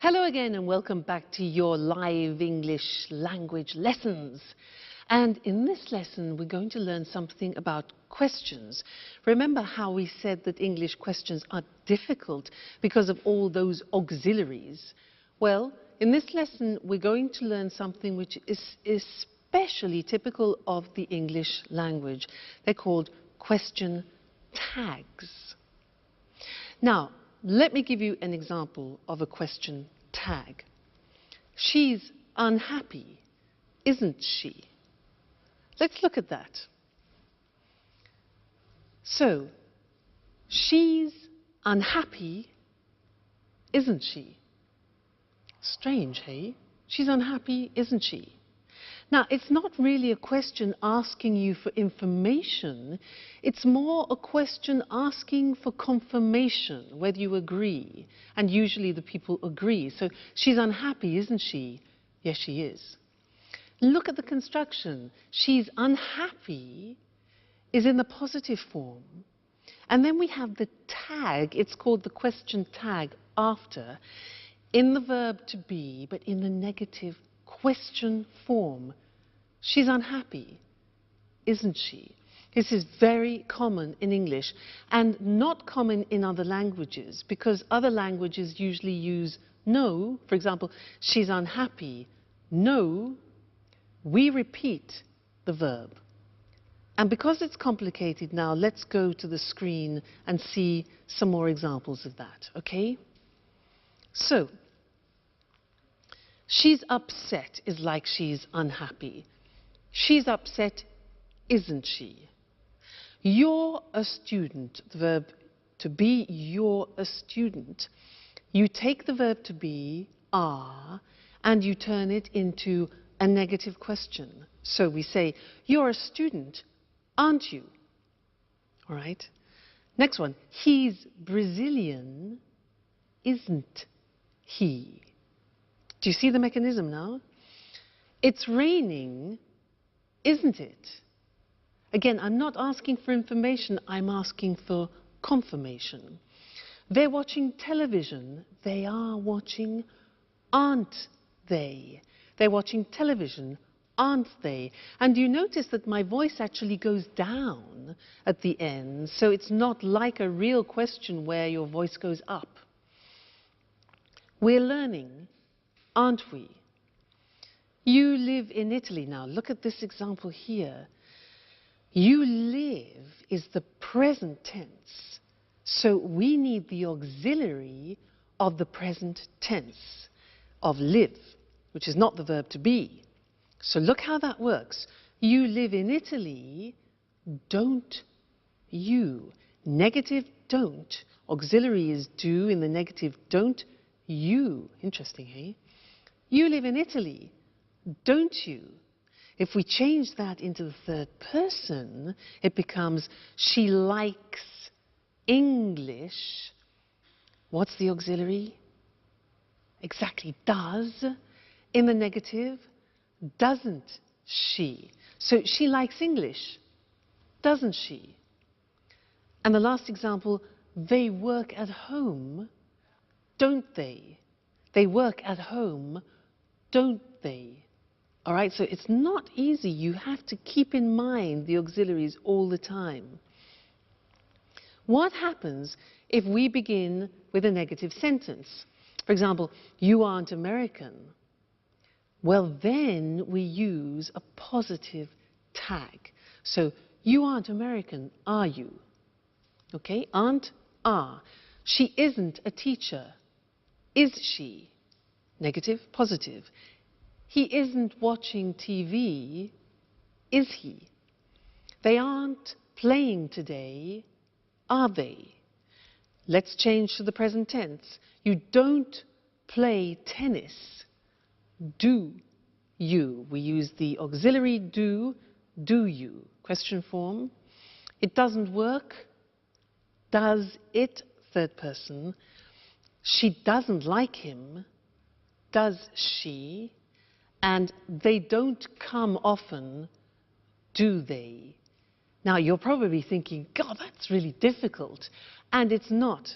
Hello again and welcome back to your live English language lessons. And in this lesson, we're going to learn something about questions. Remember how we said that English questions are difficult because of all those auxiliaries? Well, in this lesson, we're going to learn something which is especially typical of the English language. They're called question tags. Now, let me give you an example of a question tag. She's unhappy, isn't she? Let's look at that. So, she's unhappy, isn't she? Strange, hey? She's unhappy, isn't she? Now, it's not really a question asking you for information. It's more a question asking for confirmation, whether you agree. And usually the people agree. So, she's unhappy, isn't she? Yes, she is. Look at the construction. She's unhappy is in the positive form. And then we have the tag. It's called the question tag after, in the verb to be, but in the negative question form. She's unhappy, isn't she? This is very common in English and not common in other languages, because other languages usually use no. For example, she's unhappy. No, we repeat the verb. And because it's complicated now, let's go to the screen and see some more examples of that, okay? So, she's upset is like she's unhappy. She's upset, isn't she? You're a student, the verb to be, you're a student. You take the verb to be, are, and you turn it into a negative question. So we say, you're a student, aren't you? All right. Next one, he's Brazilian, isn't he? Do you see the mechanism now? It's raining, isn't it? Again, I'm not asking for information, I'm asking for confirmation. They're watching television. They are watching, aren't they? They're watching television, aren't they? And you notice that my voice actually goes down at the end, so it's not like a real question where your voice goes up. We're learning, aren't we? You live in Italy now. Look at this example here. You live is the present tense. So we need the auxiliary of the present tense of live, which is not the verb to be. So look how that works. You live in Italy, don't you? Negative don't. Auxiliary is do in the negative don't you. Interesting, hey? You live in Italy, don't you? If we change that into the third person, it becomes she likes English. What's the auxiliary? Exactly, does. In the negative, doesn't she? So she likes English, doesn't she? And the last example, they work at home, don't they? They work at home, don't they? All right, so it's not easy. You have to keep in mind the auxiliaries all the time. What happens if we begin with a negative sentence? For example, you aren't American. Well, then we use a positive tag. So, you aren't American, are you? Okay, aren't, are. She isn't a teacher. Is she? Negative, positive. He isn't watching TV, is he? They aren't playing today, are they? Let's change to the present tense. You don't play tennis, do you? We use the auxiliary do you? Question form. It doesn't work, does it? Third person. She doesn't like him, does she? And they don't come often, do they? Now, you're probably thinking, God, that's really difficult. And it's not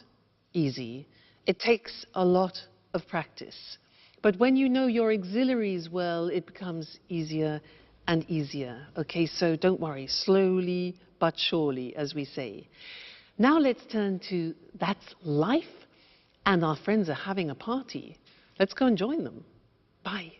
easy. It takes a lot of practice. But when you know your auxiliaries well, it becomes easier and easier. Okay, so don't worry, slowly but surely, as we say. Now let's turn to That's Life, and our friends are having a party. Let's go and join them. Bye.